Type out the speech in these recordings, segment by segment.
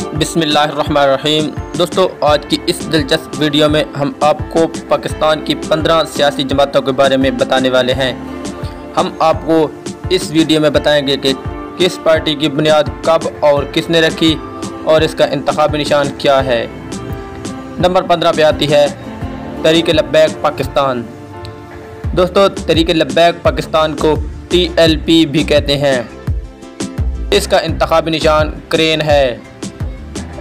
बिस्मिल्लाहिर्रहमानिर्रहीम। दोस्तों, आज की इस दिलचस्प वीडियो में हम आपको पाकिस्तान की 15 सियासी जमातों के बारे में बताने वाले हैं। हम आपको इस वीडियो में बताएंगे कि किस पार्टी की बुनियाद कब और किसने रखी और इसका इंतखाबी निशान क्या है। नंबर 15 पे आती है तहरीक लब्बैक पाकिस्तान। दोस्तों, तहरीक लब्बैक पाकिस्तान को TLP भी कहते हैं। इसका इंतखाबी निशान क्रेन है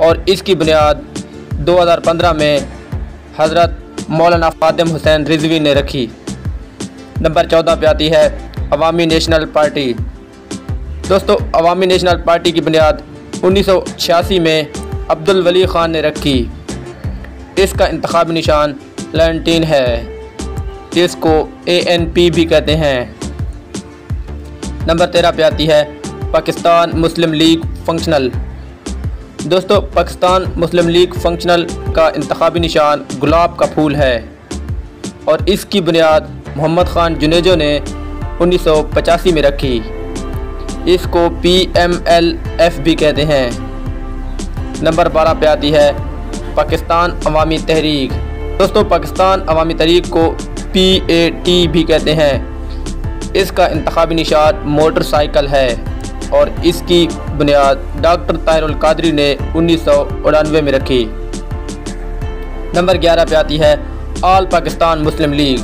और इसकी बुनियाद 2015 में हज़रत मौलाना फ़ातिम हुसैन रिज़वी ने रखी। नंबर 14 पे आती है अवामी नेशनल पार्टी। दोस्तों, अवामी नेशनल पार्टी की बुनियाद 1986 में अब्दुल वली ख़ान ने रखी। इसका इंतखाबी निशान लैंटीन है, इसको ANP भी कहते हैं। नंबर 13 पे आती है पाकिस्तान मुस्लिम लीग फंक्शनल। दोस्तों, पाकिस्तान मुस्लिम लीग फंक्शनल का इंतखाबी निशान गुलाब का फूल है और इसकी बुनियाद मोहम्मद ख़ान जुनेजो ने 1985 में रखी। इसको PMLF भी कहते हैं। नंबर 12 पे आती है पाकिस्तान अवामी तहरीक। दोस्तों, पाकिस्तान अवामी तहरीक को PAT भी कहते हैं। इसका इंतखाबी निशान मोटरसाइकिल है और इसकी बुनियाद डॉक्टर ताहिरुल कादरी ने 1999 में रखी। नंबर 11 पे आती है ऑल पाकिस्तान मुस्लिम लीग।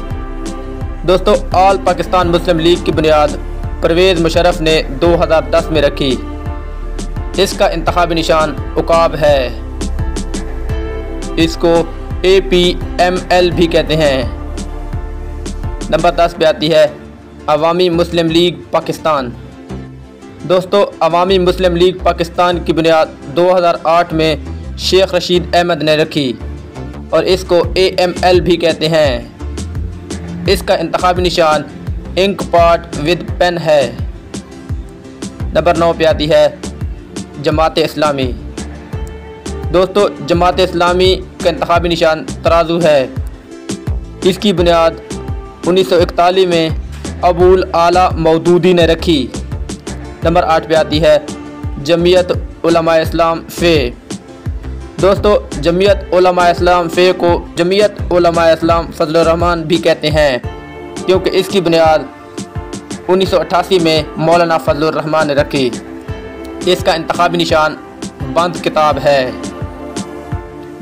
दोस्तों, ऑल पाकिस्तान मुस्लिम लीग की बुनियाद परवेज़ मुशर्रफ ने 2010 में रखी। इसका इंतखाबी निशान उकाब है, इसको APML भी कहते हैं। नंबर 10 पे आती है अवामी मुस्लिम लीग पाकिस्तान। दोस्तों, अवामी मुस्लिम लीग पाकिस्तान की बुनियाद 2008 में शेख रशीद अहमद ने रखी और इसको AML भी कहते हैं। इसका इंतखाबी निशान इंक पॉट विद पेन है। नंबर 9 पे आती है जमात इस्लामी। दोस्तों, जमात इस्लामी का इंतखाबी निशान तराजू है। इसकी बुनियाद 1941 में अबुल आला मौदूदी ने रखी। नंबर 8 पे आती है जमीयत उलमा इस्लाम फ़े। दोस्तों, जमीयत उलमा इस्लाम फ़े को जमीयत उलमा इस्लाम फजलुर रहमान भी कहते हैं क्योंकि इसकी बुनियाद 1988 में मौलाना फजलुर रहमान ने रखी। इसका इंतखाबी निशान बंद किताब है।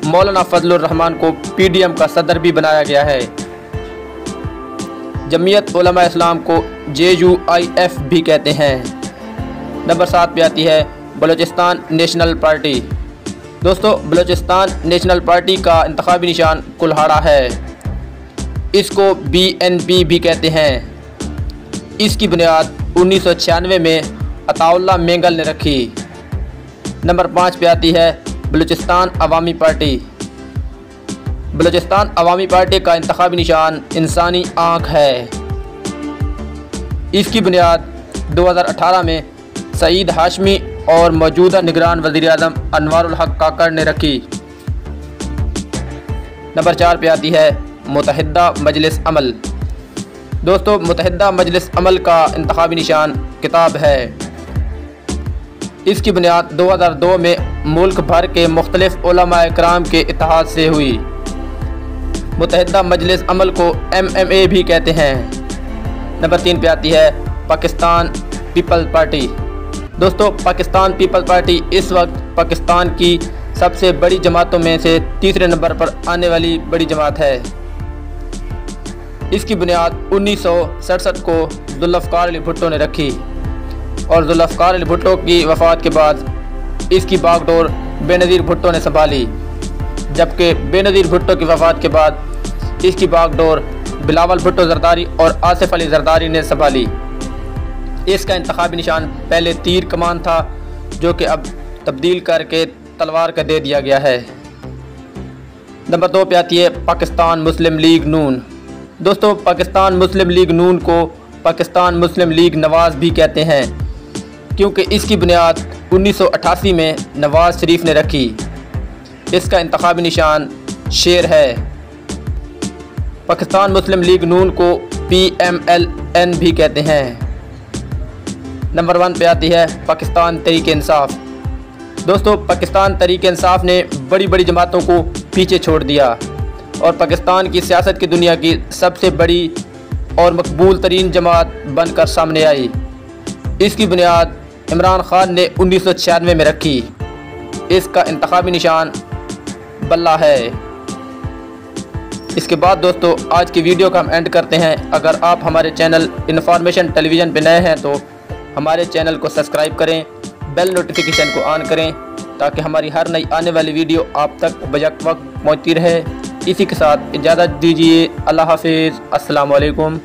मौलाना फजलुर रहमान को PDM का सदर भी बनाया गया है। जमीयत उलमा इस्लाम को JUIF भी कहते हैं। नंबर 7 पे आती है बलूचिस्तान नेशनल पार्टी। दोस्तों, बलूचिस्तान नेशनल पार्टी का इंतखाबी निशान कुल्हाड़ा है। इसको BNP भी कहते हैं। इसकी बुनियाद 1996 में अताउल्लाह मेंगल ने रखी। नंबर 5 पे आती है बलूचिस्तान अवामी पार्टी। बलूचिस्तान अवामी पार्टी का इंतखाबी निशान इंसानी आँख है। इसकी बुनियाद 2018 में सईद हाशमी और मौजूदा निगरान वज़ीर-ए-आज़म अनवारुल हक काकड़ ने रखी। नंबर 4 पे आती है मुत्तहिदा मजलिस अमल। दोस्तों, मुत्तहिदा मजलिस अमल का इंतखाबी निशान किताब है। इसकी बुनियाद 2002 में मुल्क भर के मुख्तलिफ उलमा इकराम के इत्तेहाद से हुई। मुत्तहिदा मजलिस अमल को MMA भी कहते हैं। नंबर 3 पे आती है पाकिस्तान पीपल पार्टी। दोस्तों, पाकिस्तान पीपल पार्टी इस वक्त पाकिस्तान की सबसे बड़ी जमातों में से तीसरे नंबर पर आने वाली बड़ी जमात है। इसकी बुनियाद 1967 को जुल्फ़िकार अली भुट्टो ने रखी और जुल्फ़िकार अली भुट्टो की वफ़ात के बाद इसकी बागडोर बेनज़ीर भुट्टो ने संभाली, जबकि बेनज़ीर भुट्टो की वफ़ात के बाद इसकी बागडोर बिलावल भुट्टो जरदारी और आसिफ अली जरदारी ने संभाली। इसका इंतखाबी निशान पहले तीर कमान था जो कि अब तब्दील करके तलवार का दे दिया गया है। नंबर 2 पे आती है पाकिस्तान मुस्लिम लीग नून। दोस्तों, पाकिस्तान मुस्लिम लीग नून को पाकिस्तान मुस्लिम लीग नवाज़ भी कहते हैं क्योंकि इसकी बुनियाद 1988 में नवाज़ शरीफ ने रखी। इसका इंतखाबी निशान शेर है। पाकिस्तान मुस्लिम लीग नून को PMLN भी कहते हैं। नंबर 1 पे आती है पाकिस्तान तहरीक इंसाफ। दोस्तों पाकिस्तान तहरीक इंसाफ ने बड़ी बड़ी जमातों को पीछे छोड़ दिया और पाकिस्तान की सियासत की दुनिया की सबसे बड़ी और मकबूल तरीन जमात बनकर सामने आई। इसकी बुनियाद इमरान खान ने 1996 में रखी। इसका इंतखाबी निशान बल्ला है। इसके बाद दोस्तों आज की वीडियो का हम एंड करते हैं। अगर आप हमारे चैनल इन्फॉर्मेशन टेलीविज़न पे नए हैं तो हमारे चैनल को सब्सक्राइब करें, बेल नोटिफिकेशन को ऑन करें ताकि हमारी हर नई आने वाली वीडियो आप तक बजट वक्त पहुँचती रहे। इसी के साथ इजाज़त दीजिए। अल्लाह हाफिज़। अस्सलाम वालेकुम।